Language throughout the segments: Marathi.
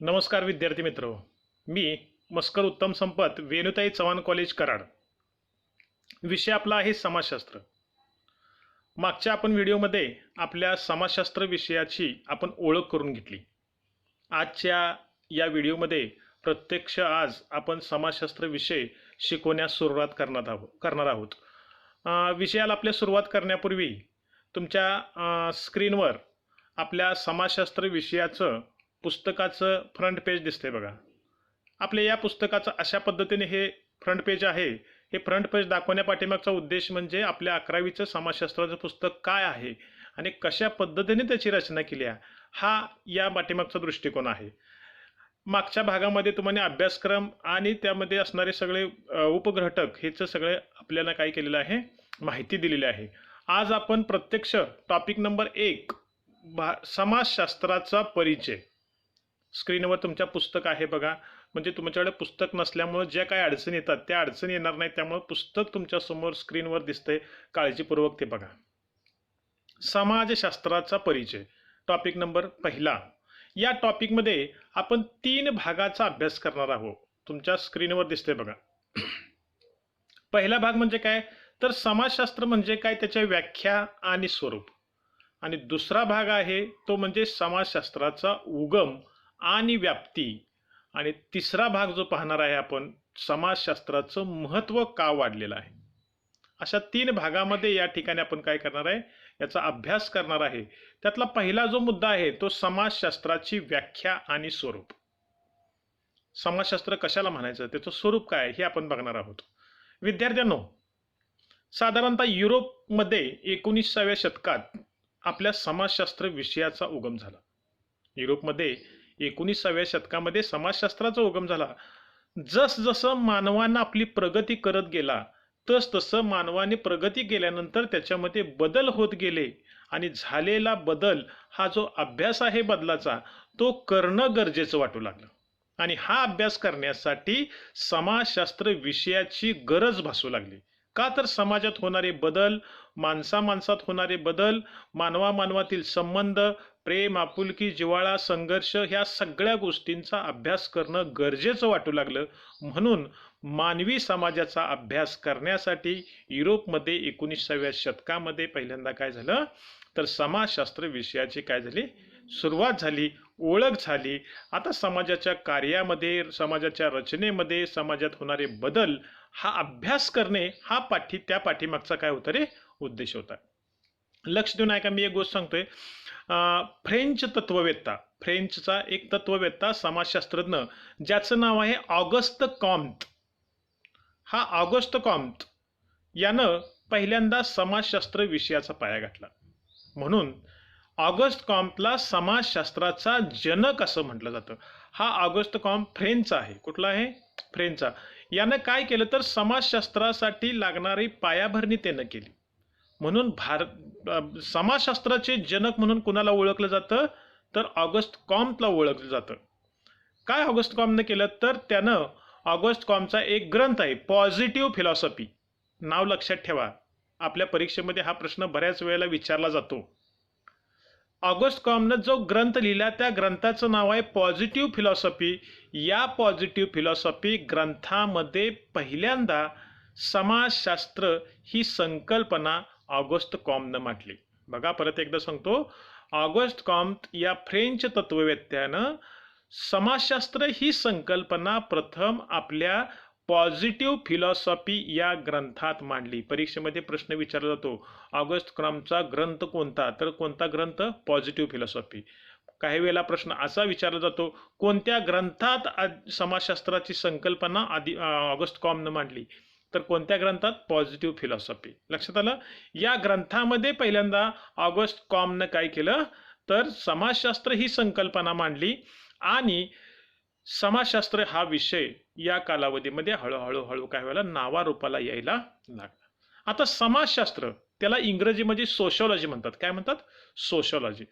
नमस्कार विद्यार्थी मित्र, मी मस्कर उत्तम संपत, वेणुताई चव्हाण कॉलेज कराड. विषय आपला आहे समाजशास्त्र. मागच्या आपण व्हिडिओमध्ये आपल्या समाजशास्त्र विषयाची आपण ओळख करून घेतली. आजच्या या व्हिडिओमध्ये प्रत्यक्ष आज आपण समाजशास्त्र विषय शिकवण्यास सुरुवात करणार आहोत. विषयाला आपल्या सुरुवात करण्यापूर्वी तुमच्या स्क्रीनवर आपल्या समाजशास्त्र विषयाचं पुस्तकाचं फ्रंट पेज दिसते बघा. आपल्या या पुस्तकाचं अशा पद्धतीने हे फ्रंट पेज आहे. हे फ्रंट पेज दाखवण्यापाठीमागचा उद्देश म्हणजे आपल्या 11वीचं समाजशास्त्राचं पुस्तक काय आहे आणि कशा पद्धतीने त्याची रचना केली आहे, हा या पाठीमागचा दृष्टिकोन आहे. मागच्या भागामध्ये तुम्हाला अभ्यासक्रम आणि त्यामध्ये असणारे सगळे उपघटक हेचं सगळे आपल्याला काय केलेलं आहे, माहिती दिलेली आहे. आज आपण प्रत्यक्ष टॉपिक नंबर 1 समाजशास्त्राचा परिचय. स्क्रीनवर तुमच्या पुस्तक आहे बघा. म्हणजे तुमच्याकडे पुस्तक नसल्यामुळे ज्या काही अडचणी येतात त्या अडचणी येणार नाहीत, त्यामुळे पुस्तक तुमच्या समोर स्क्रीनवर दिसतंय, काळजीपूर्वक ते बघा. समाजशास्त्राचा परिचय टॉपिक नंबर 1. या टॉपिकमध्ये आपण 3 भागाचा अभ्यास करणार आहोत. तुमच्या स्क्रीनवर दिसतंय बघा. पहिला भाग म्हणजे काय, तर समाजशास्त्र म्हणजे काय, त्याच्या व्याख्या आणि स्वरूप. आणि दुसरा भाग आहे तो म्हणजे समाजशास्त्राचा उगम आणि व्याप्ती. आणि तिसरा भाग जो पाहणार आहे आपण, समाजशास्त्राचं महत्त्व का वाढलेलं आहे. अशा 3 भागामध्ये या ठिकाणी आपण काय करणार आहे, याचा अभ्यास करणार आहे. त्यातला पहिला जो मुद्दा आहे तो समाजशास्त्राची व्याख्या आणि स्वरूप. समाजशास्त्र कशाला म्हणायचं, त्याचं स्वरूप काय हे आपण बघणार आहोत. विद्यार्थ्यांनो, साधारणतः युरोपमध्ये 19व्या शतकात आपल्या समाजशास्त्र विषयाचा उगम झाला. युरोपमध्ये 19व्या शतकामध्ये समाजशास्त्राचा उगम झाला. जसजसं मानवानं आपली प्रगती करत गेला तसतसं मानवाने प्रगती केल्यानंतर त्याच्यामध्ये बदल होत गेले आणि झालेला बदल हा जो अभ्यास आहे बदलाचा, तो करणं गरजेचं वाटू लागलं. आणि हा अभ्यास करण्यासाठी समाजशास्त्र विषयाची गरज भासू लागली. का, तर समाजात होणारे बदल, माणसात होणारे बदल, मानवातील संबंध, प्रेम, आपुलकी, जिव्हाळा, संघर्ष, ह्या सगळ्या गोष्टींचा अभ्यास करणं गरजेचं वाटू लागलं. म्हणून मानवी समाजाचा अभ्यास करण्यासाठी युरोपमध्ये 19व्या शतकामध्ये पहिल्यांदा काय झालं, तर समाजशास्त्र विषयाची काय झाली, सुरुवात झाली, ओळख झाली. आता समाजाच्या कार्यामध्ये, समाजाच्या रचनेमध्ये, समाजात होणारे बदल हा अभ्यास करणे, हा त्या पाठीमागचा काय होता रे, उद्देश होता. लक्ष देऊन ऐका, मी एक गोष्ट सांगतोय. फ्रेंच तत्ववेत्ता, फ्रेंचचा एक तत्ववेत्ता, समाजशास्त्रज्ञ, ज्याचं नाव आहे ऑगस्ट कॉम्त. हा ऑगस्ट कॉम्त यानं पहिल्यांदा समाजशास्त्र विषयाचा पाया घातला. म्हणून ऑगस्ट कॉम्तला समाजशास्त्राचा जनक असं म्हटलं जातं. हा ऑगस्ट कॉम्त फ्रेंचचा आहे. कुठला आहे, फ्रेंचचा. यानं काय केलं, तर समाजशास्त्रासाठी लागणारी पायाभरणी त्यानं केली. म्हणून समाजशास्त्राचे जनक म्हणून कुणाला ओळखलं जातं, तर ऑगस्ट कॉम्तला ओळखलं जातं. काय ऑगस्ट कॉम्तनं केलं, तर त्यानं ऑगस्ट कॉम्तचा एक ग्रंथ आहे, पॉझिटिव्ह फिलॉसॉफी. नाव लक्षात ठेवा, आपल्या परीक्षेमध्ये हा प्रश्न बऱ्याच वेळेला विचारला जातो. ऑगस्ट कॉम्तनं जो ग्रंथ लिहिला त्या ग्रंथाचं नाव आहे पॉझिटिव्ह फिलॉसॉफी. या पॉझिटिव्ह फिलॉसॉफी ग्रंथामध्ये पहिल्यांदा समाजशास्त्र ही संकल्पना ऑगस्ट कॉम्तनं मांडली. बघा, परत एकदा सांगतो, ऑगस्ट कॉम्त या फ्रेंच तत्ववेत्यानं समाजशास्त्र ही संकल्पना प्रथम आपल्या पॉझिटिव्ह फिलॉसॉफी या ग्रंथात मांडली. परीक्षेमध्ये प्रश्न विचारला जातो, ऑगस्ट कॉम्तचा ग्रंथ कोणता, तर कोणता ग्रंथ, पॉझिटिव्ह फिलॉसॉफी. काही वेळेला प्रश्न असा विचारला जातो, कोणत्या ग्रंथात समाजशास्त्राची संकल्पना ऑगस्ट कॉम्तनं मांडली, तर कोणत्या ग्रंथात, पॉझिटिव्ह फिलॉसॉफी. लक्षात आलं. या ग्रंथामध्ये पहिल्यांदा ऑगस्ट कॉम्तनं काय केलं, तर समाजशास्त्र ही संकल्पना मांडली आणि समाजशास्त्र हा विषय या कालावधीमध्ये हळूहळू काय व्हायला, नावारूपाला यायला लागला. आता समाजशास्त्र, त्याला इंग्रजीमध्ये सोशॉलॉजी म्हणतात. काय म्हणतात, सोशॉलॉजी.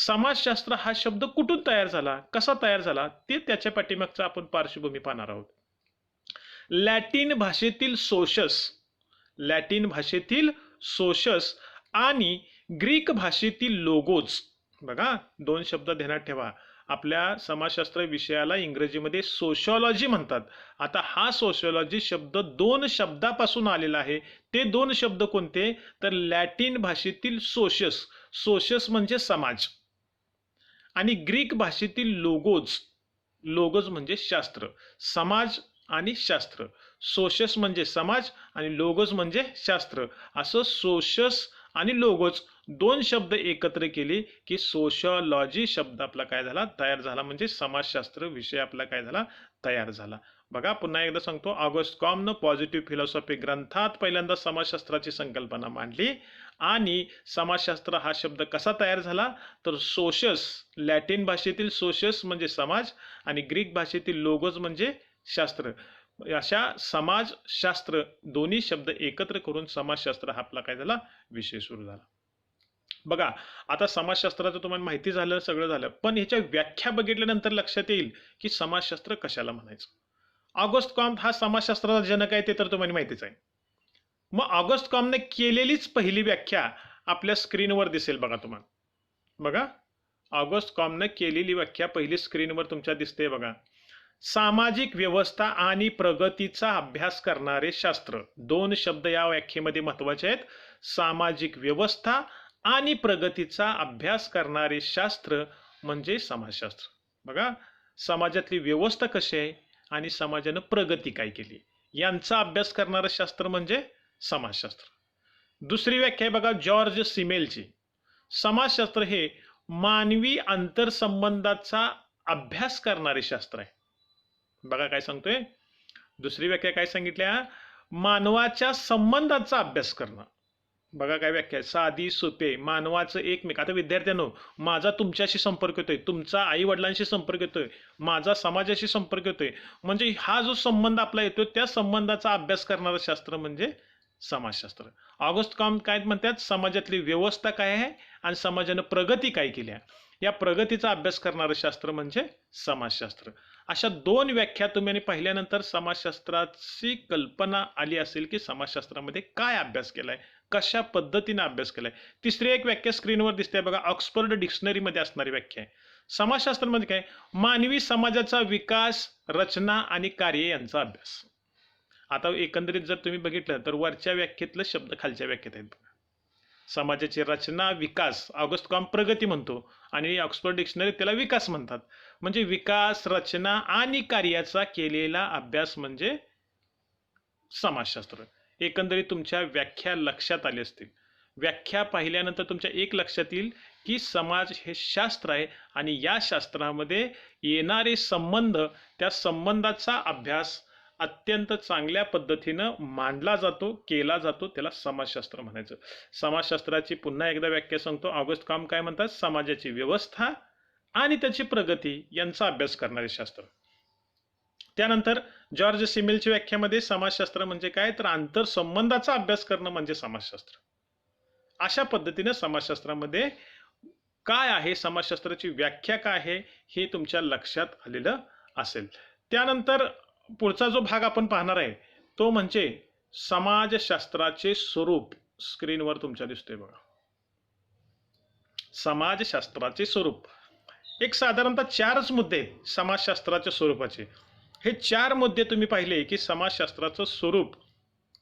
समाजशास्त्र हा शब्द कुठून तयार झाला, कसा तयार झाला, ते त्याच्या पाठीमागचा आपण पार्श्वभूमी पाहणार आहोत. लॅटिन भाषेतील सोशस आणि ग्रीक भाषेतील लोगोज. बघा, 2 शब्द ध्यानात ठेवा. आपल्या समाजशास्त्र विषयाला इंग्रजीमध्ये सोशिओलॉजी म्हणतात. आता हा सोशिओलॉजी शब्द 2 शब्दापासून आलेला आहे. ते 2 शब्द कोणते? तर लॅटिन भाषेतील सोशियस, सोशियस म्हणजे समाज, आणि ग्रीक भाषेतील लोगोज, लोगोज म्हणजे शास्त्र. समाज आणि शास्त्र, सोशियस म्हणजे समाज आणि लोगोज म्हणजे शास्त्र. असं सोशियस आणि लोगोज 2 शब्द एकत्र केले की सोशिओलॉजी शब्द आपला काय झाला? तयार झाला. म्हणजे समाजशास्त्र विषय आपला काय झाला? तयार झाला. बघा पुन्हा एकदा सांगतो, ऑगस्ट कॉमनं पॉझिटिव्ह फिलॉसॉफी ग्रंथात पहिल्यांदा समाजशास्त्राची संकल्पना मांडली. आणि समाजशास्त्र हा शब्द कसा तयार झाला? तर सोशियस, लॅटिन भाषेतील सोशियस म्हणजे समाज आणि ग्रीक भाषेतील लोगोज म्हणजे शास्त्र, अशा समाजशास्त्र दोन्ही शब्द एकत्र करून समाजशास्त्र हा आपला काय झाला? विषय सुरू झाला. बघा आता समाजशास्त्राचं तुम्हाला माहिती झालं, सगळं झालं, पण ह्याच्या व्याख्या बघितल्यानंतर लक्षात येईल की समाजशास्त्र कशाला म्हणायचं. ऑगस्ट कॉम्ट हा समाजशास्त्राचा जनक आहे, ते तर तुम्हाला माहितीच आहे. मग ऑगस्ट कॉम्टने केलेलीच पहिली व्याख्या आपल्या स्क्रीनवर दिसेल बघा तुम्हाला. बघा ऑगस्ट कॉम्टने केलेली व्याख्या पहिली स्क्रीनवर तुमच्या दिसते बघा. सामाजिक व्यवस्था आणि प्रगतीचा अभ्यास करणारे शास्त्र. 2 शब्द या व्याख्येमध्ये महत्वाचे आहेत. सामाजिक व्यवस्था आणि प्रगतीचा अभ्यास करणारे शास्त्र म्हणजे समाजशास्त्र. बघा समाजातली व्यवस्था कशी आहे आणि समाजानं प्रगती काय केली यांचा अभ्यास करणारं शास्त्र म्हणजे समाजशास्त्र. दुसरी व्याख्या आहे बघा जॉर्ज सिमेलची. समाजशास्त्र हे मानवी आंतरसंबंधाचा अभ्यास करणारे शास्त्र आहे. बघा काय सांगतोय, दुसरी व्याख्या काय सांगितल्या? मानवाच्या संबंधाचा अभ्यास करणं. बघा काय व्याख्या, साधी सोपे, मानवाचं एकमेक. आता विद्यार्थ्यांनो, माझा तुमच्याशी संपर्क येतोय, तुमचा आई वडिलांशी संपर्क येतोय, माझा समाजाशी संपर्क येतोय, म्हणजे हा जो संबंध आपला येतोय त्या संबंधाचा अभ्यास करणारं शास्त्र म्हणजे समाजशास्त्र. ऑगस्ट कॉम्ट काय म्हणतात? समाजातली व्यवस्था काय आहे आणि समाजानं प्रगती काय केली आहे या प्रगतीचा अभ्यास करणारं शास्त्र म्हणजे समाजशास्त्र. अशा 2 व्याख्या तुम्ही पाहिल्यानंतर समाजशास्त्राची कल्पना आली असेल की समाजशास्त्रामध्ये काय अभ्यास केलाय, कशा पद्धतीने अभ्यास केलाय. तिसरी एक व्याख्या स्क्रीनवर दिसते बघा, ऑक्सफर्ड डिक्शनरीमध्ये असणारी व्याख्या आहे. समाजशास्त्र म्हणजे काय? मानवी समाजाचा विकास, रचना आणि कार्य यांचा अभ्यास. आता एकंदरीत जर तुम्ही बघितलं तर वरच्या व्याख्येतलं शब्द खालच्या व्याख्येत आहेत. समाजाची रचना, विकास, ऑगस्ट कॉम्ट प्रगती म्हणतो आणि ऑक्सफर्ड डिक्शनरी त्याला विकास म्हणतात. म्हणजे विकास, रचना आणि कार्याचा केलेला अभ्यास म्हणजे समाजशास्त्र. एकंदरीत तुमच्या व्याख्या लक्षात आली असतील. व्याख्या पाहिल्यानंतर तुमच्या एक लक्षात येईल की समाज हे शास्त्र आहे आणि या शास्त्रामध्ये येणारे संबंध, त्या संबंधाचा अभ्यास अत्यंत चांगल्या पद्धतीनं मांडला जातो, केला जातो, त्याला समाजशास्त्र म्हणायचं. समाजशास्त्राची पुन्हा एकदा व्याख्या सांगतो. ऑगस्ट कॉम्ट काय म्हणतात? समाजाची व्यवस्था आणि त्याची प्रगती यांचा अभ्यास करणारे शास्त्र. त्यानंतर जॉर्ज सिमेलच्या व्याख्यामध्ये समाजशास्त्र म्हणजे काय? तर आंतरसंबंधाचा अभ्यास करणं म्हणजे समाजशास्त्र. अशा पद्धतीने समाजशास्त्रामध्ये काय आहे, समाजशास्त्राची व्याख्या काय आहे हे तुमच्या लक्षात आलेलं असेल. त्यानंतर पुढचा जो भाग आपण पाहणार आहे तो म्हणजे समाजशास्त्राचे स्वरूप. स्क्रीनवर तुमच्या दिसतोय बघा, समाजशास्त्राचे स्वरूप. एक साधारणतः 4च मुद्दे आहेत समाजशास्त्राच्या स्वरूपाचे. हे 4 मुद्दे तुम्ही पाहिले की समाजशास्त्राचं स्वरूप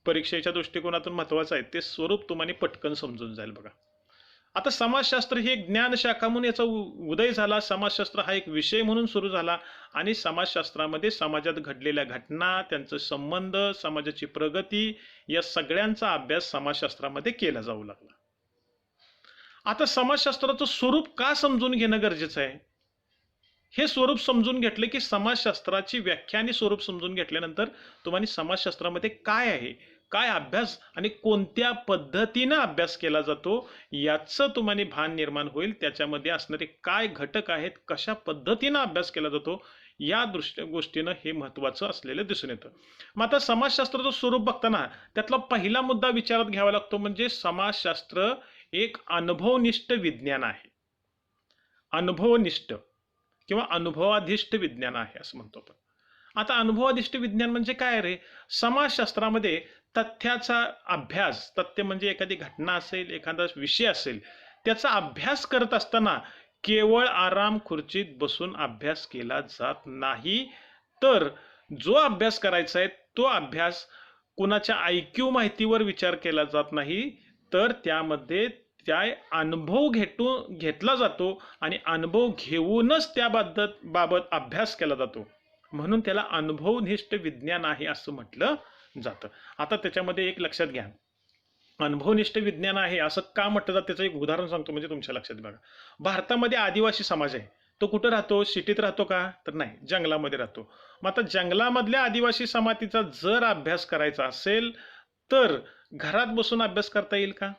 परीक्षेच्या दृष्टिकोनातून महत्वाचं आहे. ते स्वरूप तुम्हाला पटकन समजून जाईल बघा. आता समाजशास्त्र ही एक ज्ञानशाखा म्हणून याचा उदय झाला. समाजशास्त्र हा एक विषय म्हणून सुरू झाला आणि समाजशास्त्रामध्ये समाजात घडलेल्या घटना, त्यांचे संबंध, समाजाची प्रगती या सगळ्यांचा अभ्यास समाजशास्त्रामध्ये केला जाऊ लागला. आता समाजशास्त्राचं स्वरूप का समजून घेणं गरजेचं आहे? हे स्वरूप समजून घेतले की समाजशास्त्राची व्याख्या आणि स्वरूप समजून घेतल्यानंतर तुम्हाला समाजशास्त्रामध्ये काय आहे, काय अभ्यास आणि कोणत्या पद्धतीने अभ्यास केला जातो याचं तुम्हाला भान निर्माण होईल. त्याच्यामध्ये असणारे काय घटक आहेत, कशा पद्धतीने अभ्यास केला जातो या गोष्टीनं हे महत्त्वाचं असलेलं दिसून येतं. मग आता समाजशास्त्राचं स्वरूप बघताना त्यातला पहिला मुद्दा विचारात घ्यावा लागतो म्हणजे समाजशास्त्र एक अनुभवनिष्ठ विज्ञान आहे. अनुभवनिष्ठ किंवा अनुभवाधिष्ठ विज्ञान आहे असं म्हणतो आपण. आता अनुभवाधिष्ठ विज्ञान म्हणजे काय रे? समाजशास्त्रामध्ये तथ्याचा अभ्यास, तथ्य म्हणजे एखादी घटना असेल, एखादा विषय असेल, त्याचा अभ्यास करत असताना केवळ आराम खुर्चीत बसून अभ्यास केला जात नाही, तर जो अभ्यास करायचा आहे तो अभ्यास कुणाच्या IQ माहितीवर विचार केला जात नाही, तर त्यामध्ये त्या अनुभव घेतला जातो आणि अनुभव घेऊनच बाबत अभ्यास केला जातो. म्हणून त्याला अनुभवनिष्ठ विज्ञान आहे असं म्हटलं जातं. आता त्याच्यामध्ये एक लक्षात घ्या, अनुभवनिष्ठ विज्ञान आहे असं का म्हटलं जातं त्याचं एक उदाहरण सांगतो म्हणजे तुमच्या लक्षात बघा. भारतामध्ये आदिवासी समाज आहे, तो कुठं राहतो? सिटीत राहतो का? तर नाही, जंगलामध्ये राहतो. मग आता जंगलामधल्या आदिवासी समाजाचा जर अभ्यास करायचा असेल तर घरात बसून अभ्यास करता येईल का?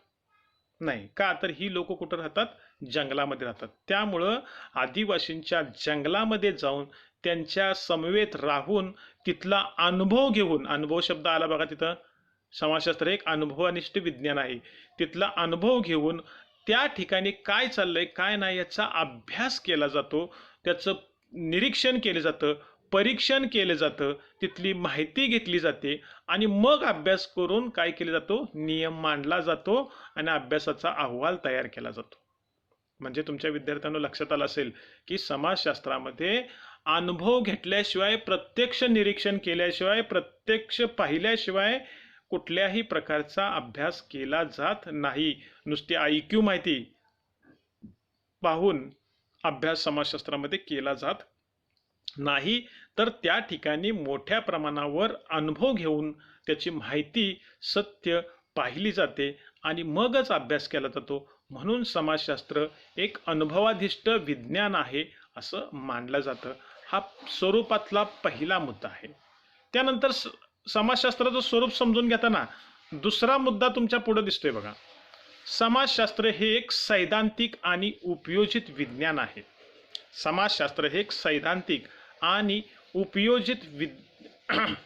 नाही. का? तर ही लोक कुठं राहतात? जंगलामध्ये राहतात. त्यामुळं आदिवासींच्या जंगलामध्ये जाऊन त्यांच्या समवेत राहून तिथला अनुभव घेऊन, अनुभव शब्द आला बघा तिथं, समाजशास्त्र एक अनुभवनिष्ठ विज्ञान आहे. तिथला अनुभव घेऊन त्या ठिकाणी काय चाललंय काय नाही याचा अभ्यास केला जातो, त्याचं निरीक्षण केलं जातं, परीक्षण केलं जातं, तिथली माहिती घेतली जाते आणि मग अभ्यास करून काय केलं जातो? नियम मांडला जातो आणि अभ्यासाचा अहवाल तयार केला जातो. म्हणजे तुमच्या विद्यार्थ्यांना लक्षात आलं असेल की समाजशास्त्रामध्ये अनुभव घेतल्याशिवाय, प्रत्यक्ष निरीक्षण केल्याशिवाय, प्रत्यक्ष पाहिल्याशिवाय कुठल्याही प्रकारचा अभ्यास केला जात नाही. नुसती IQ माहिती पाहून अभ्यास समाजशास्त्रामध्ये केला जात नाही, तर त्या ठिकाणी मोठ्या प्रमाणावर अनुभव घेऊन त्याची माहिती सत्य पाहिली जाते आणि मगच अभ्यास केला जातो. म्हणून समाजशास्त्र एक अनुभवाधिष्ठ विज्ञान आहे असं मानलं जातं. हा स्वरूपातला पहिला मुद्दा आहे. त्यानंतर समाजशास्त्राचं स्वरूप समजून घेताना दुसरा मुद्दा तुमच्या पुढे दिसतोय बघा. समाजशास्त्र हे एक सैद्धांतिक आणि उपयोजित विज्ञान आहे. समाजशास्त्र हे एक सैद्धांतिक आणि उपयोजित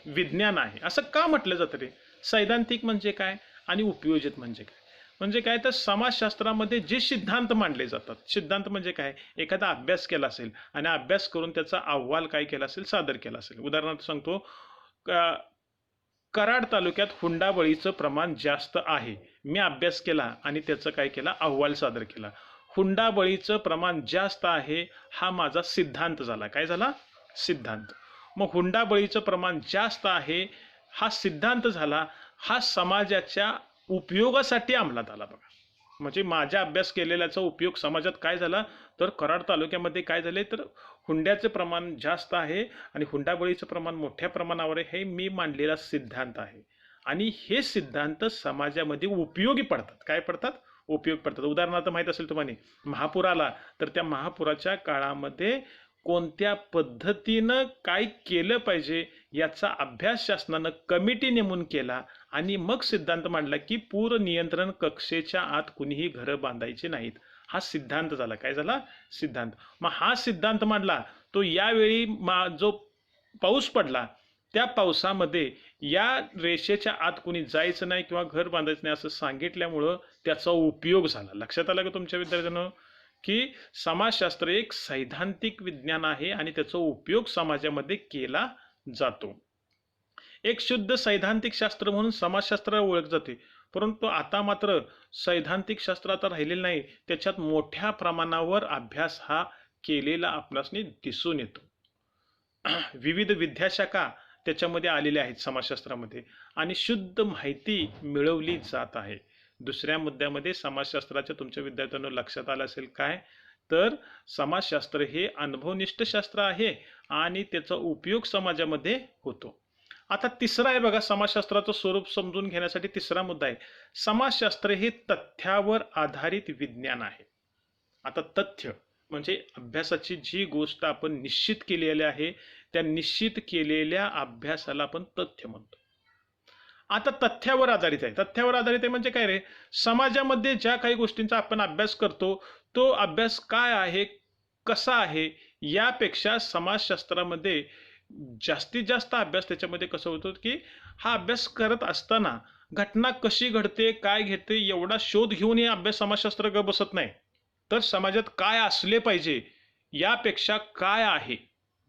विज्ञान आहे. असं का म्हटलं जातं रे? सैद्धांतिक म्हणजे काय आणि उपयोजित म्हणजे काय? म्हणजे काय तर समाजशास्त्रामध्ये जे सिद्धांत मांडले जातात, सिद्धांत म्हणजे काय? एखादा अभ्यास केला असेल आणि अभ्यास करून त्याचा अहवाल काय केला असेल? सादर केला असेल. उदाहरणार्थ सांगतो, कराड तालुक्यात हुंडाबळीचं प्रमाण जास्त आहे. मी अभ्यास केला आणि त्याचं काय केला? अहवाल सादर केला. हुंडाबळीचं प्रमाण जास्त आहे हा माझा सिद्धांत झाला. काय झाला? सिद्धांत. मग हुंडाबळीचं प्रमाण जास्त आहे हा सिद्धांत झाला, हा समाजाच्या उपयोगासाठी अंमलात आला बघा. म्हणजे माझ्या अभ्यास केलेल्याचा उपयोग समाजात काय झाला? तर कराड तालुक्यामध्ये काय झाले तर हुंड्याचं प्रमाण जास्त आहे आणि हुंडाबळीचं प्रमाण मोठ्या प्रमाणावर आहे, हे मी मांडलेला सिद्धांत आहे. आणि हे सिद्धांत समाजामध्ये उपयोगी पडतात. काय पडतात? उपयोग पडतात. उदाहरणार्थ माहीत असेल तुम्हाला, महापूर आला तर त्या महापुराच्या काळामध्ये कोणत्या पद्धतीनं काय केलं पाहिजे याचा अभ्यास शासनानं कमिटी नेमून केला आणि मग सिद्धांत मांडला की पूर नियंत्रण कक्षेच्या आत कुणीही घरं बांधायची नाहीत. हा सिद्धांत झाला. काय झाला? सिद्धांत. मग हा सिद्धांत मांडला तो यावेळी जो पाऊस पडला त्या पावसामध्ये या रेषेच्या आत कुणी जायचं नाही किंवा घर बांधायचं नाही असं सांगितल्यामुळं त्याचा उपयोग झाला. लक्षात आलं का तुमच्या विद्यार्थ्यांनो की समाजशास्त्र एक सैद्धांतिक विज्ञान आहे आणि त्याचा उपयोग समाजामध्ये केला जातो. एक शुद्ध सैद्धांतिक शास्त्र म्हणून समाजशास्त्र ओळख जाते, परंतु आता मात्र सैद्धांतिक शास्त्र आता राहिलेलं नाही. त्याच्यात मोठ्या प्रमाणावर अभ्यास हा केलेला आपणास दिसून येतो. विविध विद्याशाखा त्याच्यामध्ये आलेल्या आहेत समाजशास्त्रामध्ये आणि शुद्ध माहिती मिळवली जात आहे. दुसऱ्या मुद्द्यामध्ये समाजशास्त्राच्या तुमच्या विद्यार्थ्यांना लक्षात आलं असेल काय तर समाजशास्त्र हे अनुभवनिष्ठ शास्त्र आहे आणि त्याचा उपयोग समाजामध्ये होतो. आता तिसरा आहे बघा, समाजशास्त्राचं स्वरूप समजून घेण्यासाठी तिसरा मुद्दा आहे, समाजशास्त्र हे तथ्यावर आधारित विज्ञान आहे. आता तथ्य म्हणजे अभ्यासाची जी गोष्ट आपण निश्चित केलेली आहे त्या निश्चित केलेल्या अभ्यासाला आपण तथ्य म्हणतो. आता तथ्यावर आधारित आहे. तथ्यावर आधारित आहे म्हणजे काय रे? समाजामध्ये ज्या काही गोष्टींचा आपण अभ्यास करतो तो अभ्यास काय आहे, कसा आहे, यापेक्षा समाजशास्त्रामध्ये जास्तीत जास्त अभ्यास त्याच्यामध्ये कसं होतं की हा अभ्यास करत असताना घटना कशी घडते, काय घेते एवढा शोध घेऊन हे अभ्यास समाजशास्त्र ग बसत नाही, तर समाजात काय असले पाहिजे यापेक्षा काय आहे.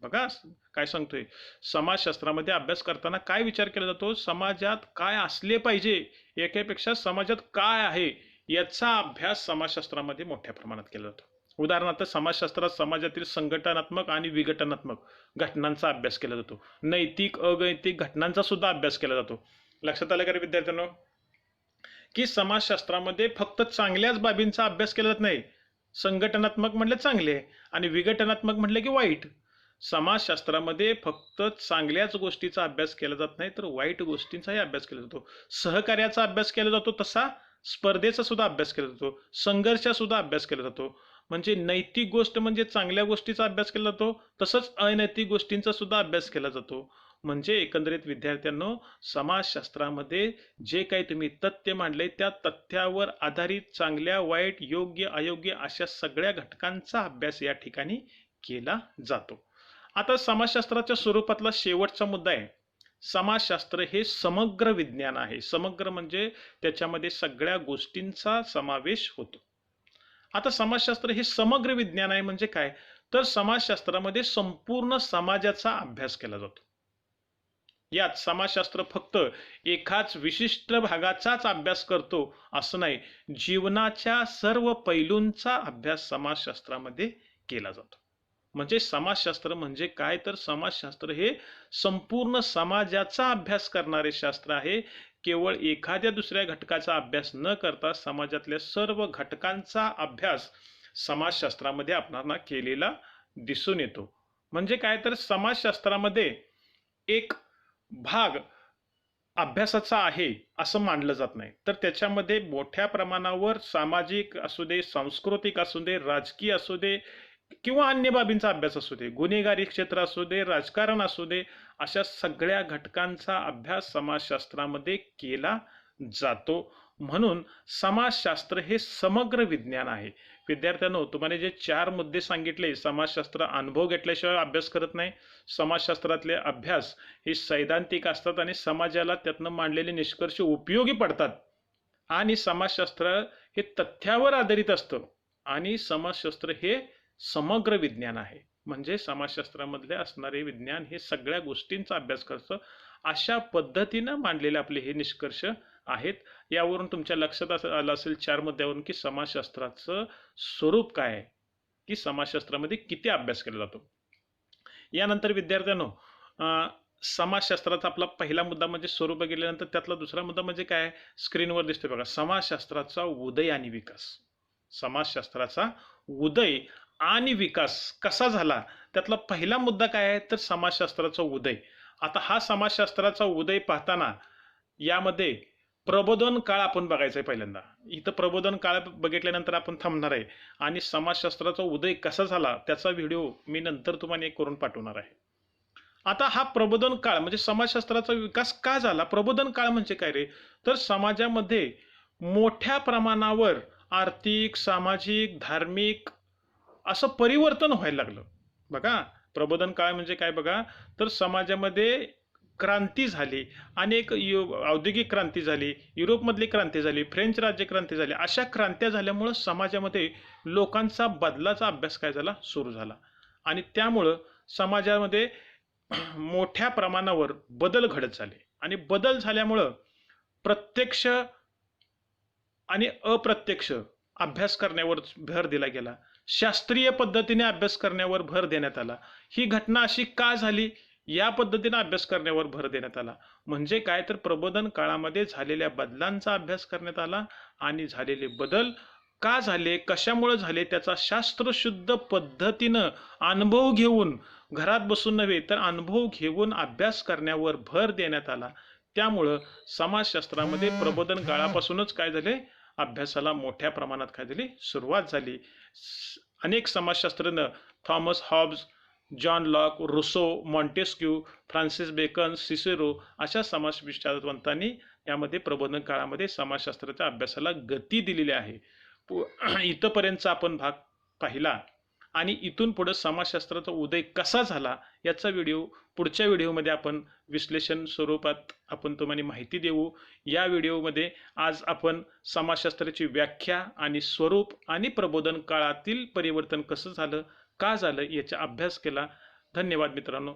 बघा काय सांगतोय, समाजशास्त्रामध्ये अभ्यास करताना काय विचार केला जातो? समाजात काय असले पाहिजे यापेक्षा समाजात काय आहे याचा अभ्यास समाजशास्त्रामध्ये मोठ्या प्रमाणात केला जातो. उदाहरणार्थ समाजशास्त्रात समाजातील संघटनात्मक आणि विघटनात्मक घटनांचा अभ्यास केला जातो. नैतिक अनैतिक घटनांचा सुद्धा अभ्यास केला जातो. लक्षात आलं का रे विद्यार्थ्यांनो, की समाजशास्त्रामध्ये फक्त चांगल्याच बाबींचा अभ्यास केला जात नाही. संघटनात्मक म्हटलं चांगले आणि विघटनात्मक म्हटलं की वाईट. समाजशास्त्रामध्ये फक्त चांगल्याच गोष्टीचा अभ्यास केला जात नाही, तर वाईट गोष्टींचाही अभ्यास केला जातो. सहकार्याचा अभ्यास केला जातो, तसा स्पर्धेचा सुद्धा अभ्यास केला जातो, संघर्षाचा सुद्धा अभ्यास केला जातो. म्हणजे नैतिक गोष्ट म्हणजे चांगल्या गोष्टीचा अभ्यास केला जातो, तसंच अनैतिक गोष्टींचा सुद्धा अभ्यास केला जातो. म्हणजे एकंदरीत विद्यार्थ्यांनो, समाजशास्त्रामध्ये जे काही तुम्ही तथ्य मांडले त्या तथ्यावर आधारित चांगल्या वाईट योग्य अयोग्य अशा सगळ्या घटकांचा अभ्यास या ठिकाणी केला जातो. आता समाजशास्त्राच्या स्वरूपातला शेवटचा मुद्दा आहे, समाजशास्त्र हे समग्र विज्ञान आहे. समग्र म्हणजे त्याच्यामध्ये सगळ्या गोष्टींचा समावेश होतो. आता समाजशास्त्र हे समग्र विज्ञान आहे म्हणजे काय, तर समाजशास्त्रामध्ये संपूर्ण समाजाचा अभ्यास केला जातो. यात समाजशास्त्र फक्त एकाच विशिष्ट भागाचाच अभ्यास करतो असं नाही, जीवनाच्या सर्व पैलूंचा अभ्यास समाजशास्त्रामध्ये केला जातो. म्हणजे समाजशास्त्र म्हणजे काय, तर समाजशास्त्र हे संपूर्ण समाजाचा अभ्यास करणारे शास्त्र आहे. केवळ एखाद्या दुसऱ्या घटकाचा अभ्यास न करता समाजातल्या सर्व घटकांचा अभ्यास समाजशास्त्रामध्ये आपणाला केलेला दिसून येतो. म्हणजे काय, तर समाजशास्त्रामध्ये एक भाग अभ्यासाचा आहे असं मानलं जात नाही, तर त्याच्यामध्ये मोठ्या प्रमाणावर सामाजिक असू दे, सांस्कृतिक असू दे, राजकीय असू दे किंवा अन्य बाबींचा अभ्यास असू दे, गुन्हेगारी क्षेत्र असू दे, राजकारण असू दे, अशा सगळ्या घटकांचा अभ्यास समाजशास्त्रामध्ये केला जातो. म्हणून समाजशास्त्र हे समग्र विज्ञान आहे. विद्यार्थ्यांनो, तुम्हाला जे 4 मुद्दे सांगितले, समाजशास्त्र अनुभव घेतल्याशिवाय अभ्यास करत नाही. समाजशास्त्रातले अभ्यास हे सैद्धांतिक असतात आणि समाजाला त्यातनं मांडलेले निष्कर्ष उपयोगी पडतात. आणि समाजशास्त्र हे तथ्यावर आधारित असतं आणि समाजशास्त्र हे समग्र विज्ञान आहे. म्हणजे समाजशास्त्रामधले असणारे विज्ञान हे सगळ्या गोष्टींचा अभ्यास करतं. अशा पद्धतीनं मांडलेले आपले हे निष्कर्ष आहेत. यावरून तुमच्या लक्षात आलं असेल 4 मुद्द्यावरून की समाजशास्त्राचं स्वरूप काय आहे, की समाजशास्त्रामध्ये किती अभ्यास केला जातो. यानंतर विद्यार्थ्यांनो, समाजशास्त्राचा आपला पहिला मुद्दा म्हणजे स्वरूप बघितल्यानंतर त्यातला दुसरा मुद्दा म्हणजे काय, स्क्रीनवर दिसतोय बघा, समाजशास्त्राचा उदय आणि विकास. समाजशास्त्राचा उदय आणि विकास कसा झाला, त्यातला पहिला मुद्दा काय आहे, तर समाजशास्त्राचा उदय. आता हा समाजशास्त्राचा उदय पाहताना यामध्ये प्रबोधन काळ आपण बघायचा आहे पहिल्यांदा. इथं प्रबोधन काळ बघितल्यानंतर आपण थांबणार आहे आणि समाजशास्त्राचा उदय कसा झाला त्याचा व्हिडिओ मी नंतर तुम्हाला एक करून पाठवणार आहे. आता हा प्रबोधन काळ म्हणजे समाजशास्त्राचा विकास का झाला, प्रबोधन काळ म्हणजे काय रे, तर समाजामध्ये मोठ्या प्रमाणावर आर्थिक, सामाजिक, धार्मिक असं परिवर्तन व्हायला लागलं. बघा, प्रबोधन काळ म्हणजे काय बघा, तर समाजामध्ये क्रांती झाली, अनेक औद्योगिक क्रांती झाली, युरोपमधली क्रांती झाली, फ्रेंच राज्यक्रांती झाली. अशा क्रांत्या झाल्यामुळं समाजामध्ये लोकांचा बदलाचा अभ्यास काय झाला, सुरू झाला आणि त्यामुळं समाजामध्ये मोठ्या प्रमाणावर बदल घडत झाले आणि बदल झाल्यामुळं प्रत्यक्ष आणि अप्रत्यक्ष अभ्यास करण्यावर भर दिला गेला. शास्त्रीय पद्धतीने अभ्यास करण्यावर भर देण्यात आला. ही घटना अशी का झाली, या पद्धतीने अभ्यास करण्यावर भर देण्यात आला. म्हणजे काय, तर प्रबोधन काळामध्ये झालेल्या बदलांचा अभ्यास करण्यात आला आणि झालेले बदल का झाले, कशामुळे झाले, त्याचा शास्त्रशुद्ध पद्धतीनं अनुभव घेऊन, घरात बसून नव्हे तर अनुभव घेऊन अभ्यास करण्यावर भर देण्यात आला. त्यामुळं समाजशास्त्रामध्ये प्रबोधन काळापासूनच काय झाले, अभ्यासाला मोठ्या प्रमाणात काय झाली, सुरुवात झाली. अनेक समाजशास्त्रज्ञ Thomas Hobbes, John Locke, Rousseau, Montesquieu, Francis Bacon, Cicero अशा समाजविचारवंतांनी यामध्ये प्रबोधन काळामध्ये समाजशास्त्राच्या अभ्यासाला गती दिलेली आहे. इथपर्यंतचा आपण भाग पाहिला आणि इथून पुढे समाजशास्त्राचा उदय कसा झाला याचा व्हिडिओ पुढच्या व्हिडिओमध्ये आपण विश्लेषण स्वरूपात आपण तुम्हाला माहिती देऊ. या व्हिडिओमध्ये आज आपण समाजशास्त्राची व्याख्या आणि स्वरूप आणि प्रबोधन काळातील परिवर्तन कसं झालं, का झालं याचा अभ्यास केला. धन्यवाद मित्रांनो.